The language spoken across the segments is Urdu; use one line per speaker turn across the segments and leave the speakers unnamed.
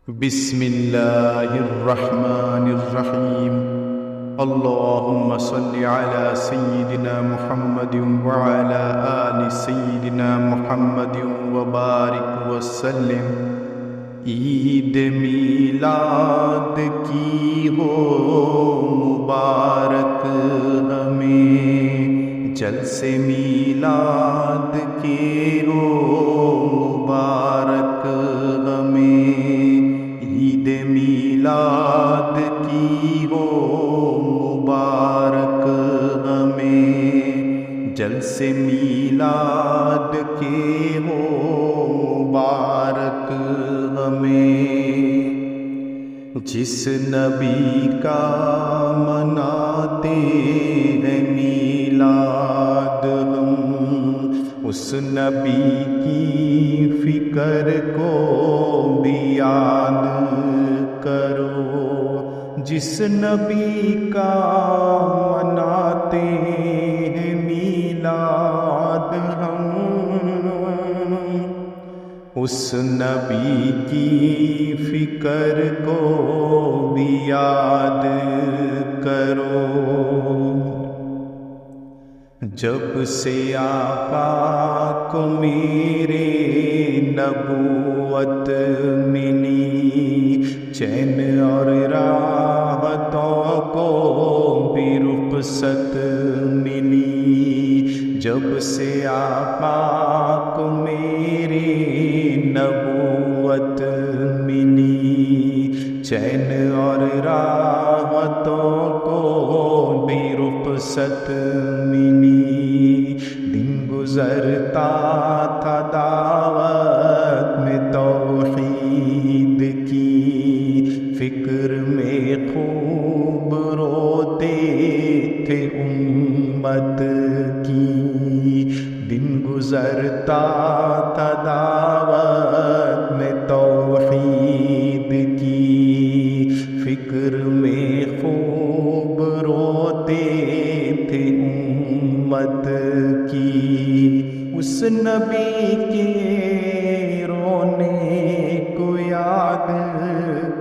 بسم اللہ الرحمن الرحیم اللہم صل علی سیدنا محمد وعلی آل سیدنا محمد وبارک وسلم۔ عید میلاد کی ہو مبارک ہمیں، جلسے میلاد کے ہو مبارک ہمیں، عید میلاد کی ہو مبارک ہمیں، جلسے میلاد کے ہو مبارک ہمیں۔ جس نبی کا مناتے ہیں میلاد ہم، اس نبی کی فکر کو بھی یاد کرو۔ جس نبی کا مناتے ہیں میلاد ہم، اس نبی کی فکر کو بھی یاد کرو۔ جب سے آقا کو میرے نبوت ملی، چین اور راحتوں کو بھی رخصت ملی۔ جب سے آقا کو میرے نبوت ملی، چین اور راحتوں کو بھی رخصت ملی۔ دن گزرتا تھا دعوت میں توحید کی، فکر میں خوب روتے تھے امت کی۔ دن گزرتا تھا دعوت میں توحید کی، فکر میں خوب روتے تھے امت کی۔ اس نبی کے رونے کو یاد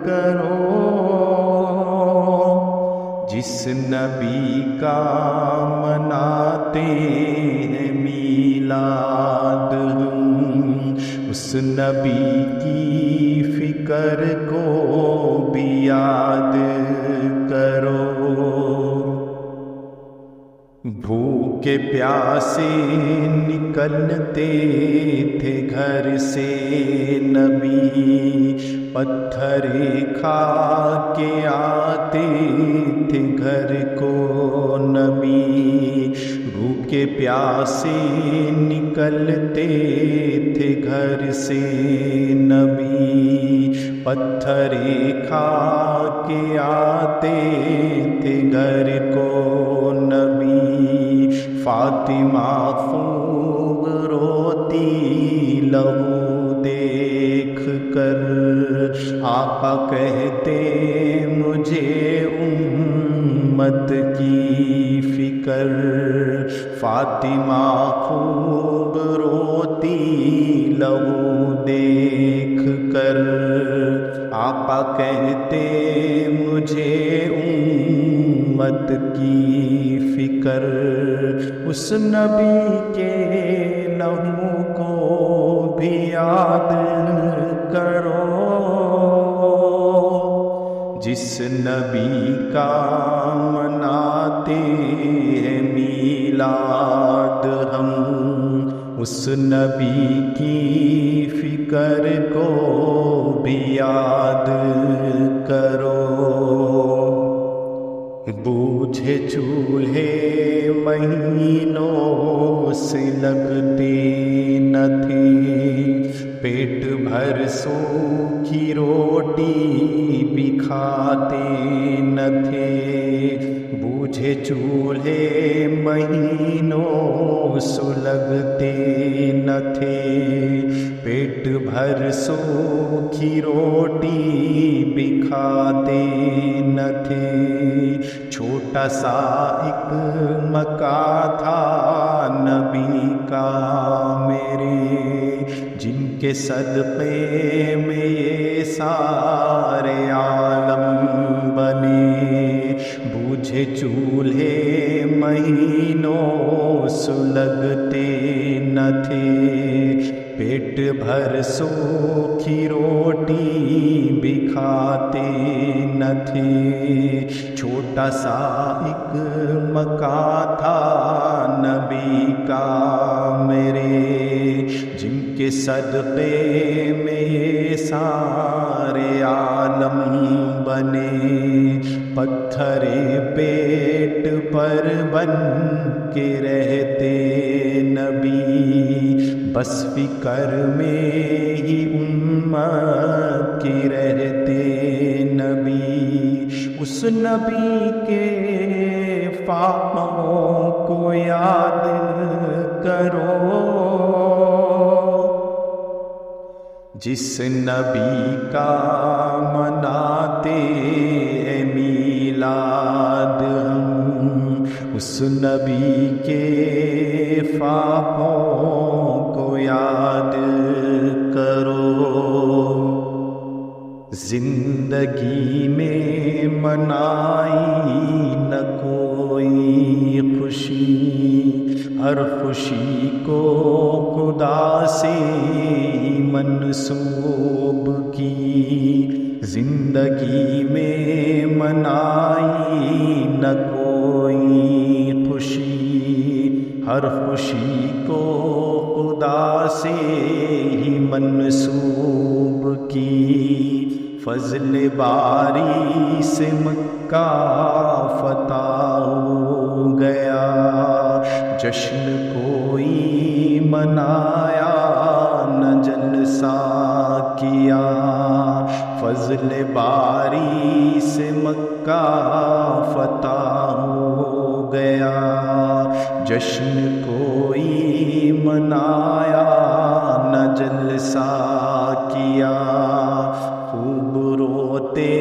کرو، جس نبی کا مناتے ہیں میلاد ہم، اس نبی کی فکر کو بھی یاد کرو۔ بھوکے پیاسے نکلتے تھے گھر سے نبی، پتھر کھا کے آتے تھے گھر کو نبی۔ بھوکے پیاسے نکلتے تھے گھر سے نبی، پتھر کھا کے آتے تھے گھر کو نبی۔ فاطمہ خوب روتی لہو دیکھ کر، آقا کہتے مجھے امت کی فکر۔ فاطمہ خوب روتی لہو دیکھ کر، آقا کہتے مجھے امت کی فکر۔ اس نبی کے لہو کو بھی یاد کرو، جس نبی کا مناتے ہیں میلاد ہم، اس نبی کی فکر کو بھی یاد کرو۔ بوجھے چولہے مہینوں سے لگتے نہ تھے، پیٹ بھر سوکھی روٹی بھی کھاتے نہ تھے۔ بوجھے چولہے مہینوں سے لگتے نہ تھے، پیٹ بھر سوکھی روٹی بھی کھاتے نہ تھے۔ چھوٹا سا ایک مکہ تھا نبی کا میرے، جن کے صدقے میں یہ سارے عالم بنے، بوجھے چولہے مہینوں سلگتے نہ تھے، پیٹ بھر سوکھی روٹی بھی کھاتے نہ تھے، چھوٹا سا ایک مکان تھا نبی کا میرے، جن کے صدقے میں یہ سارے عالم بنے، پتھر پیٹ پر بن کے رہتے نبی، بس فکر میں ہی امت کے رہتے نبی، اس نبی کے فاقوں کو یاد کرو، جس نبی کا مناتے ہیں میلاد ہم، اس نبی کے فاقوں کو یاد کرو، زندگی میں منائی نہ کوئی خوشی، ہر خوشی کو خدا سے منسوب کی، زندگی میں منائی نہ کوئی خوشی، ہر خوشی کو خدا سے ہی منسوب کی، فضل باری سے مکہ فتح ہو گیا، جشن کوئی منایا نہ جلسہ کیا، فضل باری سے مکہ فتح ہو گیا، جشن کوئی منایا نہ جلسہ کیا، خوب روتے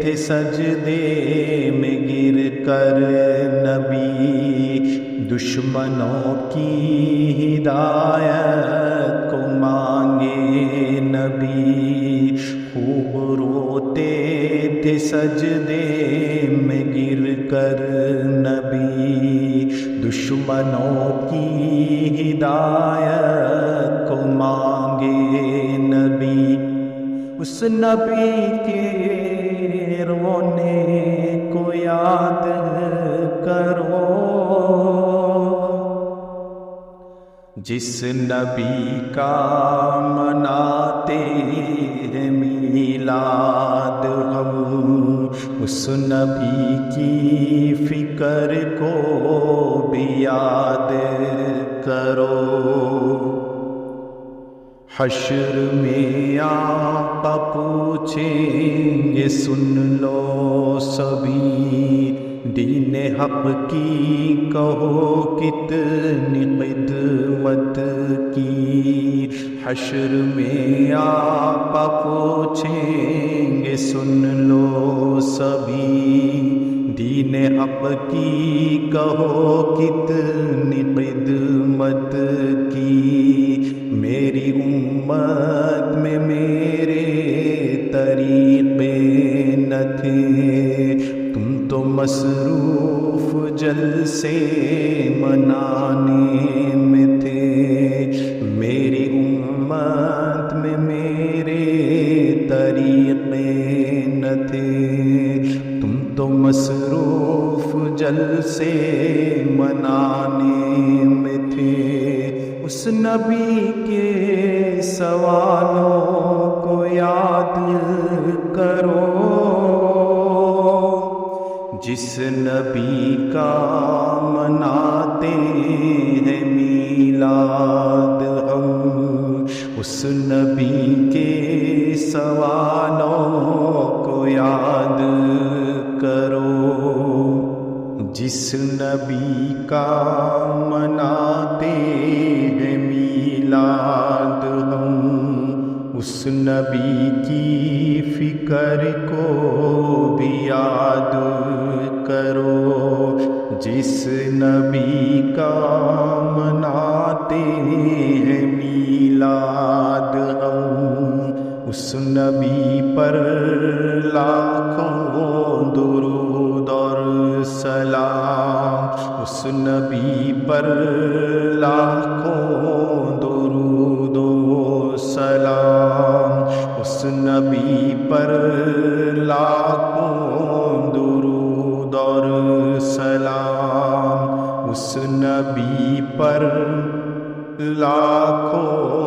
تھے سجدے میں گر کر نبی، دشمنوں کی ہدایت کو مانگے نبی، خوب روتے تھے سجدے میں گر کر نبی، دشمنوں کی ہدایت کو مانگے نبی، اس نبی کے رونے کو یاد کرو، جس نبی کا مناتے ہیں میلاد ہم، اس نبی کی فکر کو بھی یاد کرو، حشر میں آقا پوچھیں گے سن لو سبھی، دین حق کی کہو کتنی خدمت کی، حشر میں آقا پوچھیں گے سن لو سبھی، دین حق کی کہو کتنی خدمت کی، میری امت میں میرے طریقے نہ تھے، تم تو مصروف جلسے منانے میں تھے، میری امت میں میرے طریقے نہ تھے، تم تو مصروف جلسے منانے میں تھے، اس نبی کے سوالوں کو یاد کرو، جس نبی کا مناتے ہیں میلاد ہم، اس نبی کے سوالوں کو یاد کرو، جس نبی کا مناتے ہیں میلاد ہم، اس نبی کی فکر کو بھی یاد کرو، جس نبی کا مناتے ہیں میلاد ہم، اس نبی پر لاکھوں درود اور سلام، اس نبی پر لاکھوں درود و سلام، اس نبی پر لاکھوں درود اور سلام، اس نبی پر لاکھوں